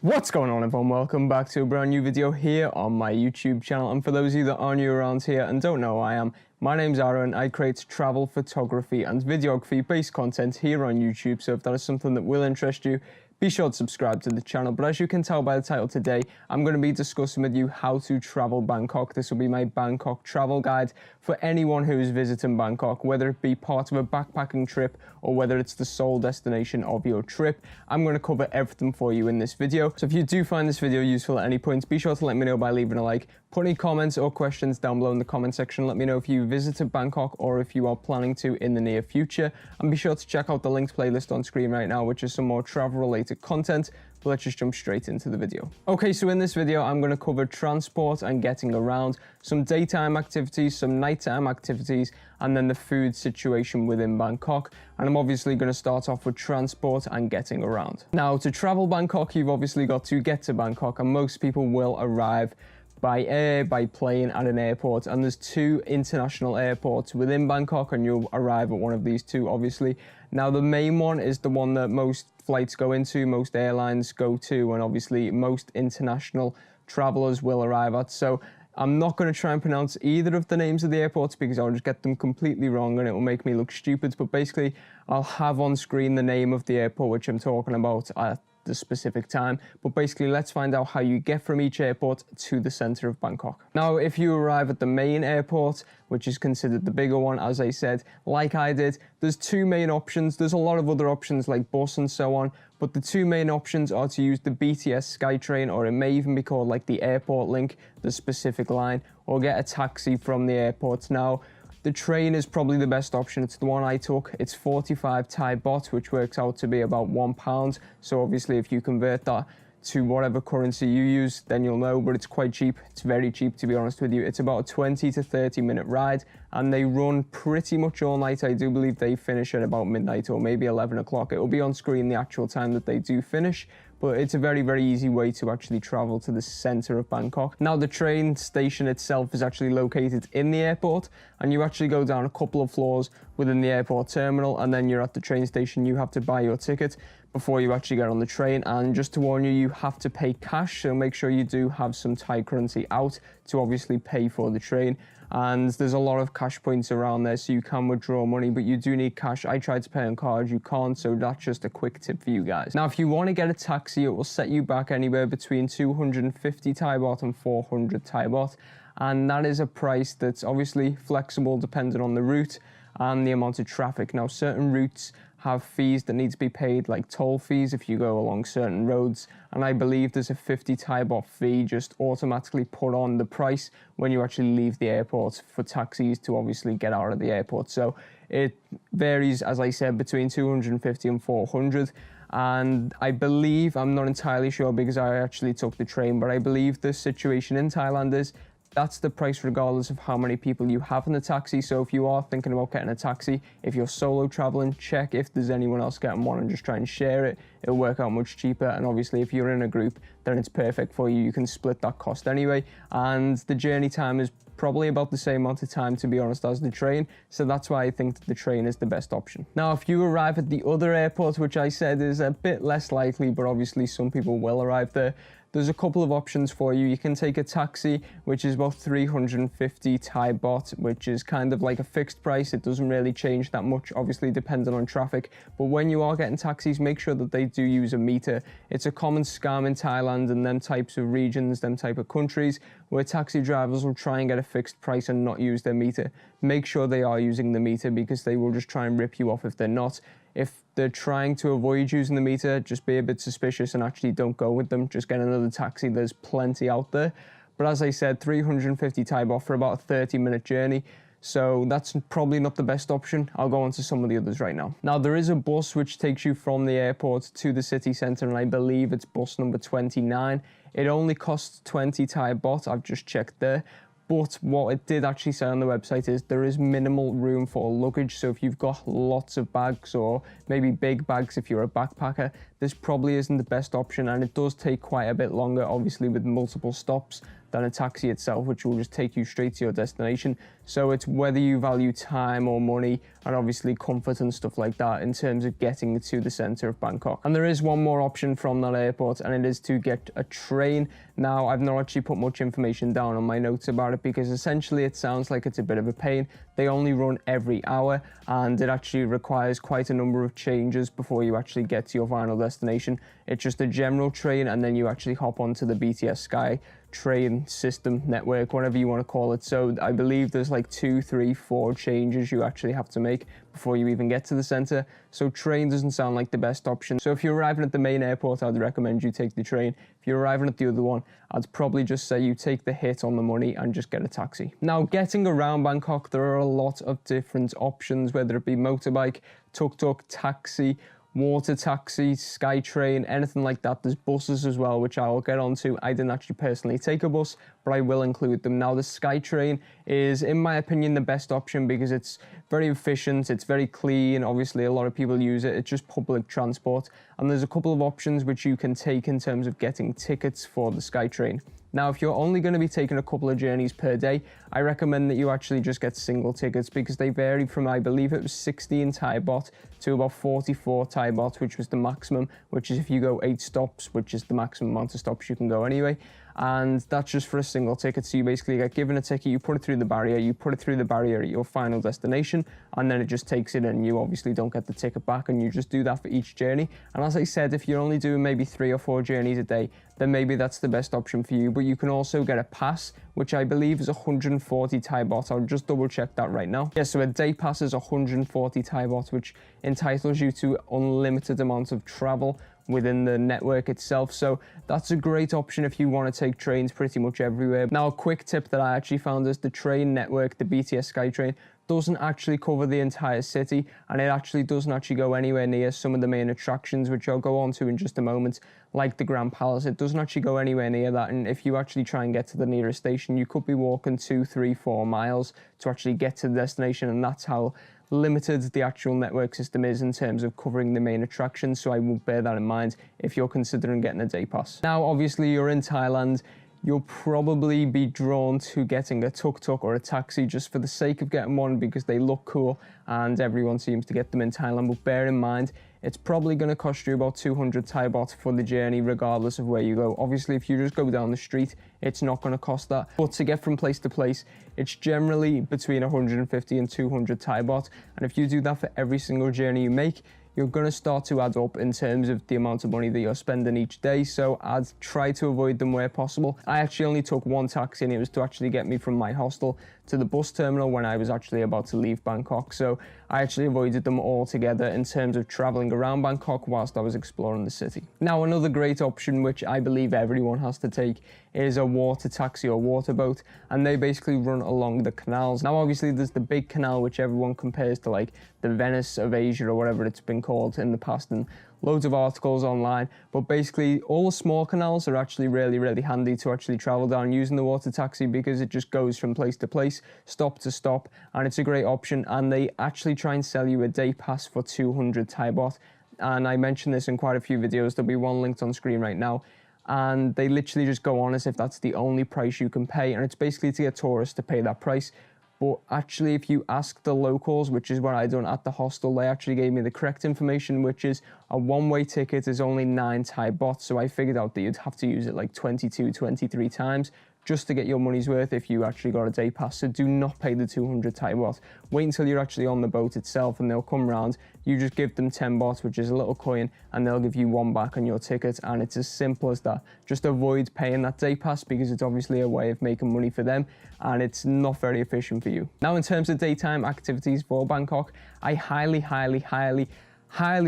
What's going on, everyone? Welcome back to a brand new video here on my YouTube channel. And for those of you that are new around here and don't know who I am, my name's Aaron. I create travel photography and videography based content here on YouTube. So if that is something that will interest you, be sure to subscribe to the channel. But as you can tell by the title today, I'm going to be discussing with you how to travel Bangkok. This will be my Bangkok travel guide for anyone who is visiting Bangkok, whether it be part of a backpacking trip or whether it's the sole destination of your trip. I'm going to cover everything for you in this video. So if you do find this video useful at any point, be sure to let me know by leaving a like. Put any comments or questions down below in the comment section. Let me know if you visited Bangkok or if you are planning to in the near future. And be sure to check out the links playlist on screen right now, which is some more travel related content. But let's just jump straight into the video. Okay, so in this video, I'm going to cover transport and getting around, some daytime activities, some nighttime activities, and then the food situation within Bangkok. And I'm obviously going to start off with transport and getting around. Now, to travel Bangkok, you've obviously got to get to Bangkok, and most people will arrive by air, by plane at an airport, and there's two international airports within Bangkok, and you'll arrive at one of these two, obviously. Now, the main one is the one that most flights go into, most airlines go to, and obviously most international travelers will arrive at. So I'm not going to try and pronounce either of the names of the airports because I'll just get them completely wrong and it will make me look stupid. But basically, I'll have on screen the name of the airport which I'm talking about at the specific time. But basically, let's find out how you get from each airport to the center of Bangkok. Now, if you arrive at the main airport, which is considered the bigger one, as I said, like I did, there's two main options. There's a lot of other options like bus and so on, but the two main options are to use the BTS SkyTrain, or it may even be called like the airport link, the specific line, or get a taxi from the airport. Now, the train is probably the best option. It's the one I took. It's 45 Thai baht, which works out to be about £1. So obviously, if you convert that to whatever currency you use, then you'll know, but it's quite cheap. It's very cheap, to be honest with you. It's about a 20 to 30 minute ride, and they run pretty much all night. I do believe they finish at about midnight or maybe 11 o'clock. It will be on screen the actual time that they do finish, but it's a very, very easy way to actually travel to the center of Bangkok. Now, the train station itself is actually located in the airport, and you actually go down a couple of floors within the airport terminal, and then you're at the train station. You have to buy your ticket before you actually get on the train. And just to warn you, you have to pay cash, so make sure you do have some Thai currency out to obviously pay for the train. And there's a lot of cash points around there, so you can withdraw money, but you do need cash. I tried to pay on card, you can't, so that's just a quick tip for you guys. Now, if you want to get a taxi, it will set you back anywhere between 250 Thai baht and 400 Thai baht, and that is a price that's obviously flexible depending on the route and the amount of traffic. Now, certain routes have fees that need to be paid, like toll fees if you go along certain roads, and I believe there's a 50 Thai baht fee just automatically put on the price when you actually leave the airport for taxis to obviously get out of the airport. So it varies, as I said, between 250 and 400. And I believe, I'm not entirely sure because I actually took the train, but I believe the situation in Thailand is that's the price regardless of how many people you have in the taxi. So if you are thinking about getting a taxi, if you're solo traveling, check if there's anyone else getting one and just try and share it. It'll work out much cheaper. And obviously, if you're in a group, then it's perfect for you. You can split that cost anyway. And the journey time is probably about the same amount of time, to be honest, as the train. So that's why I think that the train is the best option. Now, if you arrive at the other airport, which I said is a bit less likely, but obviously some people will arrive there, there's a couple of options for you. You can take a taxi, which is about 350 Thai baht, which is kind of like a fixed price. It doesn't really change that much, obviously depending on traffic. But when you are getting taxis, make sure that they do use a meter. It's a common scam in Thailand and them types of regions, them type of countries, where taxi drivers will try and get a fixed price and not use their meter. Make sure they are using the meter because they will just try and rip you off if they're not. If they're trying to avoid using the meter, just be a bit suspicious and actually don't go with them. Just get another taxi. There's plenty out there. But as I said, 350 Thai baht for about a 30-minute journey. So that's probably not the best option. I'll go on to some of the others right now. Now, there is a bus which takes you from the airport to the city centre, and I believe it's bus number 29. It only costs 20 Thai baht. I've just checked there. But what it did actually say on the website is there is minimal room for luggage. So if you've got lots of bags or maybe big bags if you're a backpacker, this probably isn't the best option, and it does take quite a bit longer, obviously with multiple stops, than a taxi itself, which will just take you straight to your destination. So it's whether you value time or money, and obviously comfort and stuff like that in terms of getting to the center of Bangkok. And there is one more option from that airport, and it is to get a train. Now, I've not actually put much information down on my notes about it because essentially it sounds like it's a bit of a pain. They only run every hour, and it actually requires quite a number of changes before you actually get to your final destination. It's just a general train, and then you actually hop onto the BTS Sky train system network, whatever you want to call it. So I believe there's like 2, 3, 4 changes you actually have to make before you even get to the center. So train doesn't sound like the best option. So if you're arriving at the main airport, I'd recommend you take the train. If you're arriving at the other one, I'd probably just say you take the hit on the money and just get a taxi. Now, getting around Bangkok, there are a lot of different options, whether it be motorbike, tuk-tuk, taxi, water taxi, SkyTrain, anything like that. There's buses as well, which I will get onto. I didn't actually personally take a bus, but I will include them. Now, the SkyTrain is, in my opinion, the best option because it's very efficient, it's very clean. Obviously, a lot of people use it. It's just public transport. And there's a couple of options which you can take in terms of getting tickets for the SkyTrain. Now, if you're only going to be taking a couple of journeys per day, I recommend that you actually just get single tickets because they vary from, I believe it was 16 Thai baht to about 44 Thai baht, which was the maximum, which is if you go 8 stops, which is the maximum amount of stops you can go anyway. And that's just for a single ticket. So you basically get given a ticket, you put it through the barrier, at your final destination, and then it just takes it in. You obviously don't get the ticket back, and you just do that for each journey. And as I said, if you're only doing maybe 3 or 4 journeys a day, then maybe that's the best option for you. But you can also get a pass, which I believe is 140 Thai baht. I'll just double check that right now. Yeah, so a day pass is 140 Thai baht, which entitles you to unlimited amounts of travel within the network itself. So that's a great option if you want to take trains pretty much everywhere. Now, a quick tip that I actually found is the train network, the BTS SkyTrain, doesn't actually cover the entire city, and it actually doesn't actually go anywhere near some of the main attractions, which I'll go on to in just a moment, like the Grand Palace. It doesn't actually go anywhere near that, and if you actually try and get to the nearest station, you could be walking 2, 3, 4 miles to actually get to the destination, and that's how limited the actual network system is in terms of covering the main attractions. So I will bear that in mind if you're considering getting a day pass. Now, obviously, you're in Thailand. You'll probably be drawn to getting a tuk-tuk or a taxi just for the sake of getting one because they look cool and everyone seems to get them in Thailand. But bear in mind, it's probably going to cost you about 200 Thai baht for the journey, regardless of where you go. Obviously, if you just go down the street, it's not going to cost that. But to get from place to place, it's generally between 150 and 200 Thai baht. And if you do that for every single journey you make, you're going to start to add up in terms of the amount of money that you're spending each day. So I'd try to avoid them where possible. I actually only took one taxi, and it was to actually get me from my hostel to the bus terminal when I was actually about to leave Bangkok. So I actually avoided them altogether in terms of traveling around Bangkok whilst I was exploring the city. Now, another great option, which I believe everyone has to take, is a water taxi or water boat, and they basically run along the canals. Now, obviously, there's the big canal, which everyone compares to like the Venice of Asia or whatever it's been called in the past, and loads of articles online. But basically, all the small canals are actually really, really handy to actually travel down using the water taxi because it just goes from place to place, stop to stop, and it's a great option. And they actually try and sell you a day pass for 200 Thai baht. And I mentioned this in quite a few videos. There'll be one linked on screen right now. And they literally just go on as if that's the only price you can pay. And it's basically to get tourists to pay that price. But actually, if you ask the locals, which is what I done at the hostel, they actually gave me the correct information, which is a one-way ticket is only 9 Thai baht. So I figured out that you'd have to use it like 22, 23 times just to get your money's worth if you actually got a day pass. So do not pay the 200 Thai baht. Wait until you're actually on the boat itself and they'll come round. You just give them 10 baht, which is a little coin, and they'll give you 1 back on your ticket. And it's as simple as that. Just avoid paying that day pass because it's obviously a way of making money for them and it's not very efficient for you. Now, in terms of daytime activities for Bangkok, I highly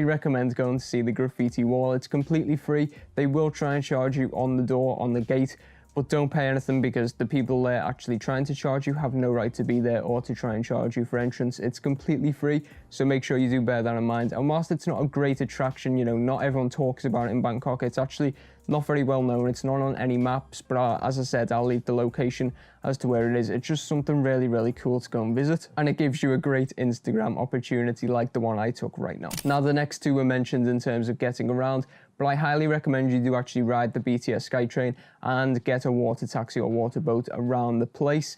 recommend going to see the graffiti wall. It's completely free. They will try and charge you on the door, on the gate, but don't pay anything because the people there actually trying to charge you have no right to be there or to try and charge you for entrance. It's completely free, so make sure you do bear that in mind. And whilst it's not a great attraction, you know, not everyone talks about it in Bangkok, it's actually not very well known. It's not on any maps, but as I said, I'll leave the location as to where it is. It's just something really, really cool to go and visit, and it gives you a great Instagram opportunity like the one I took right now. Now, the next two were mentioned in terms of getting around, but I highly recommend you do actually ride the BTS SkyTrain and get a water taxi or water boat around the place.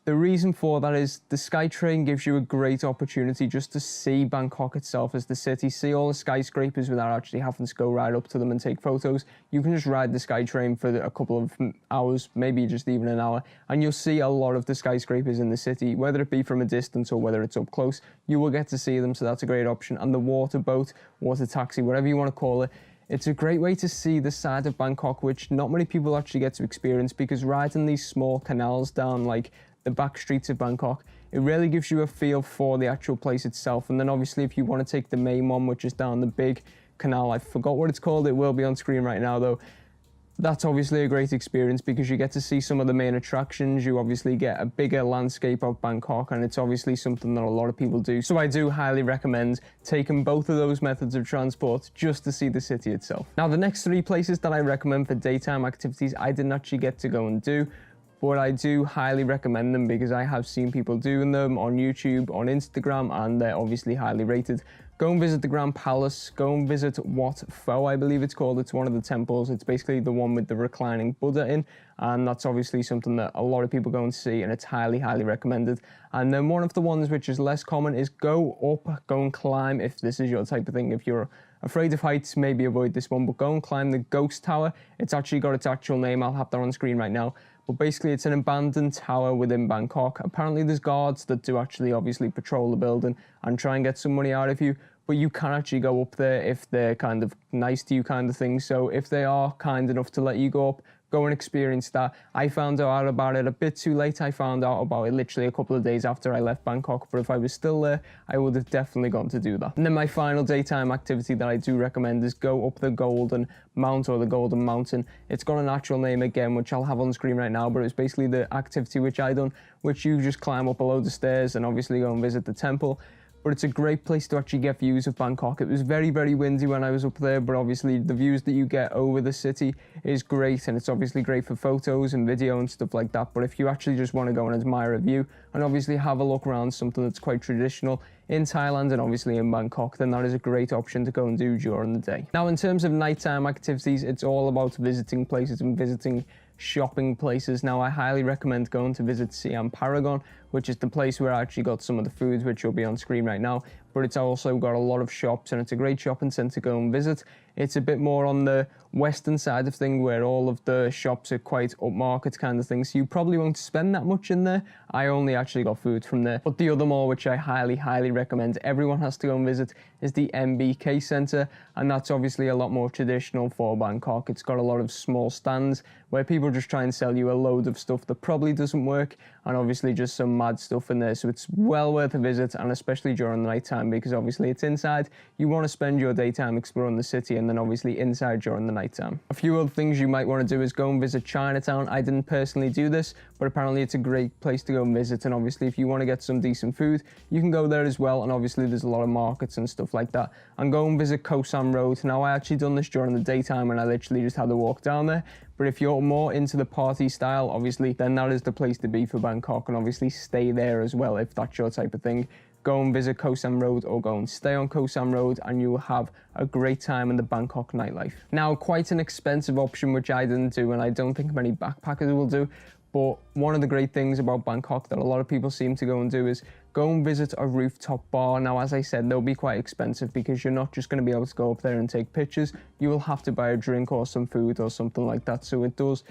The reason for that is the SkyTrain gives you a great opportunity just to see Bangkok itself as the city, see all the skyscrapers without actually having to go right up to them and take photos. You can just ride the SkyTrain for a couple of hours, maybe just even an hour, and you'll see a lot of the skyscrapers in the city, whether it be from a distance or whether it's up close. You will get to see them, so that's a great option. And the water boat, water taxi, whatever you want to call it, it's a great way to see the side of Bangkok, which not many people actually get to experience, because riding these small canals down like the back streets of Bangkok, it really gives you a feel for the actual place itself. And then obviously if you want to take the main one, which is down the big canal, I forgot what it's called, it will be on screen right now though, that's obviously a great experience because you get to see some of the main attractions. You obviously get a bigger landscape of Bangkok, and it's obviously something that a lot of people do. So I do highly recommend taking both of those methods of transport just to see the city itself. Now, the next three places that I recommend for daytime activities, I didn't actually get to go and do, but I do highly recommend them because I have seen people doing them on YouTube, on Instagram, and they're obviously highly rated. Go and visit the Grand Palace, go and visit Wat Pho, I believe it's called. It's one of the temples. It's basically the one with the reclining Buddha in, and that's obviously something that a lot of people go and see, and it's highly, highly recommended. And then one of the ones which is less common is go and climb, if this is your type of thing. If you're afraid of heights, maybe avoid this one, but go and climb the Ghost Tower. It's actually got its actual name. I'll have that on screen right now. But basically, it's an abandoned tower within Bangkok. Apparently, there's guards that do actually obviously patrol the building and try and get some money out of you. But you can actually go up there if they're kind of nice to you kind of thing. So if they are kind enough to let you go up, go and experience that. I found out about it a bit too late. I found out about it literally a couple of days after I left Bangkok, but if I was still there, I would have definitely gone to do that. And then my final daytime activity that I do recommend is go up the Golden Mount or the Golden Mountain. It's got an actual name again, which I'll have on screen right now, but it's basically the activity which I done, which you just climb up a load of stairs and obviously go and visit the temple. But it's a great place to actually get views of Bangkok. It was very, very windy when I was up there, but obviously the views that you get over the city is great, and it's obviously great for photos and video and stuff like that. But if you actually just want to go and admire a view and obviously have a look around something that's quite traditional in Thailand and obviously in Bangkok, then that is a great option to go and do during the day. Now, in terms of nighttime activities, it's all about visiting places and visiting shopping places. Now, I highly recommend going to visit Siam Paragon, which is the place where I actually got some of the food, which will be on screen right now. But it's also got a lot of shops, and it's a great shopping centre to go and visit. It's a bit more on the western side of things, where all of the shops are quite upmarket kind of thing, so you probably won't spend that much in there. I only actually got food from there. But the other mall, which I highly, highly recommend everyone has to go and visit, is the MBK Centre, and that's obviously a lot more traditional for Bangkok. It's got a lot of small stands where people just try and sell you a load of stuff that probably doesn't work, and obviously just some mad stuff in there. So it's well worth a visit, and especially during the night time, because obviously it's inside. You want to spend your daytime exploring the city, and then obviously inside during the night time. A few other things you might want to do is go and visit Chinatown. I didn't personally do this, but apparently it's a great place to go and visit, and obviously if you want to get some decent food, you can go there as well, and obviously there's a lot of markets and stuff like that. And go and visit Koh Sam Road. Now, I actually done this during the daytime, and I literally just had to walk down there. But if you're more into the party style, obviously, then that is the place to be for Bangkok, and obviously stay there as well if that's your type of thing. Go and visit Koh Sam Road or go and stay on Koh Sam Road, and you will have a great time in the Bangkok nightlife. Now, quite an expensive option, which I didn't do, and I don't think many backpackers will do, but one of the great things about Bangkok that a lot of people seem to go and do is go and visit a rooftop bar. Now, as I said, they'll be quite expensive because you're not just going to be able to go up there and take pictures. You will have to buy a drink or some food or something like that. So it does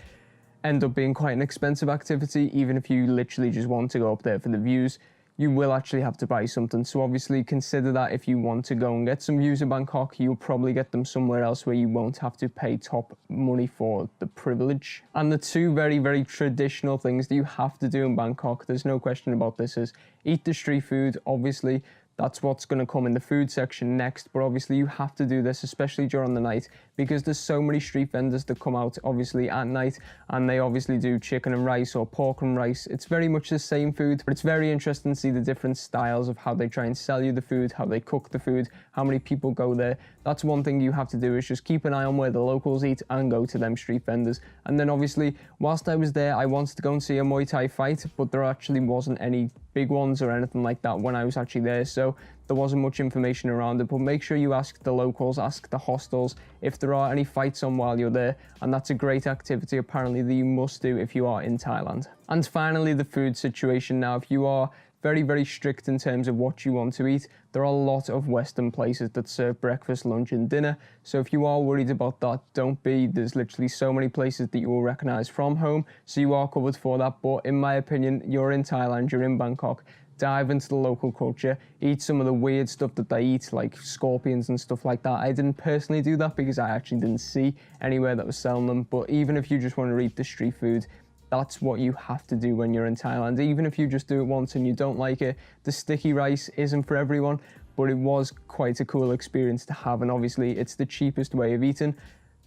end up being quite an expensive activity, even if you literally just want to go up there for the views. You will actually have to buy something. So obviously consider that if you want to go and get some views of Bangkok, you'll probably get them somewhere else where you won't have to pay top money for the privilege. And the two very, very traditional things that you have to do in Bangkok, there's no question about this, is eat the street food. Obviously, that's what's going to come in the food section next, but obviously you have to do this, especially during the night, because there's so many street vendors that come out obviously at night, and they obviously do chicken and rice or pork and rice. It's very much the same food, but it's very interesting to see the different styles of how they try and sell you the food, how they cook the food, how many people go there. that's one thing you have to do, is just keep an eye on where the locals eat and go to them street vendors. And then obviously, whilst I was there, I wanted to go and see a Muay Thai fight, but there actually wasn't any big ones or anything like that when I was actually there, so there wasn't much information around it. But make sure you ask the locals, ask the hostels if there are any fights on while you're there, and that's a great activity apparently that you must do if you are in Thailand. And finally, the food situation. Now, if you are very strict in terms of what you want to eat, there are a lot of Western places that serve breakfast, lunch and dinner. So if you are worried about that, don't be. There's literally so many places that you will recognize from home, so you are covered for that. But in my opinion, you're in Thailand, you're in Bangkok, dive into the local culture, eat some of the weird stuff that they eat, like scorpions and stuff like that. I didn't personally do that because I actually didn't see anywhere that was selling them. But even if you just want to eat the street food, that's what you have to do when you're in Thailand. Even if you just do it once and you don't like it, the sticky rice isn't for everyone, but it was quite a cool experience to have. And obviously it's the cheapest way of eating.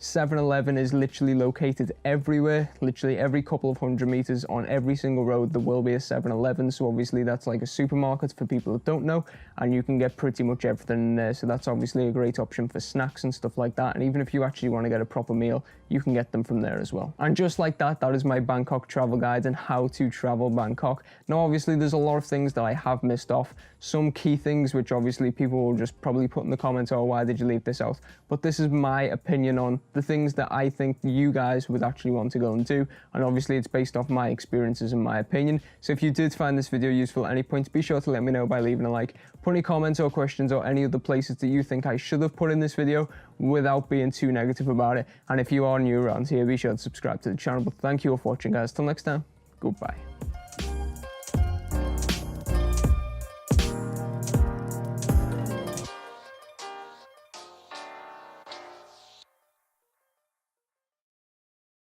7-Eleven is literally located everywhere. Literally every couple of 100 meters on every single road there will be a 7-Eleven. So obviously that's like a supermarket for people that don't know, and you can get pretty much everything in there. So that's obviously a great option for snacks and stuff like that. And even if you actually want to get a proper meal, you can get them from there as well. And just like that, that is my Bangkok travel guide and how to travel Bangkok. Now obviously there's a lot of things that I have missed off. Some key things which obviously people will just probably put in the comments, oh, why did you leave this out? But this is my opinion on the things that I think you guys would actually want to go and do. And obviously it's based off my experiences and my opinion. So if you did find this video useful at any point, be sure to let me know by leaving a like. Put any comments or questions or any other places that you think I should have put in this video without being too negative about it. And if you are new around here, be sure to subscribe to the channel. But thank you all for watching, guys. Till next time, goodbye.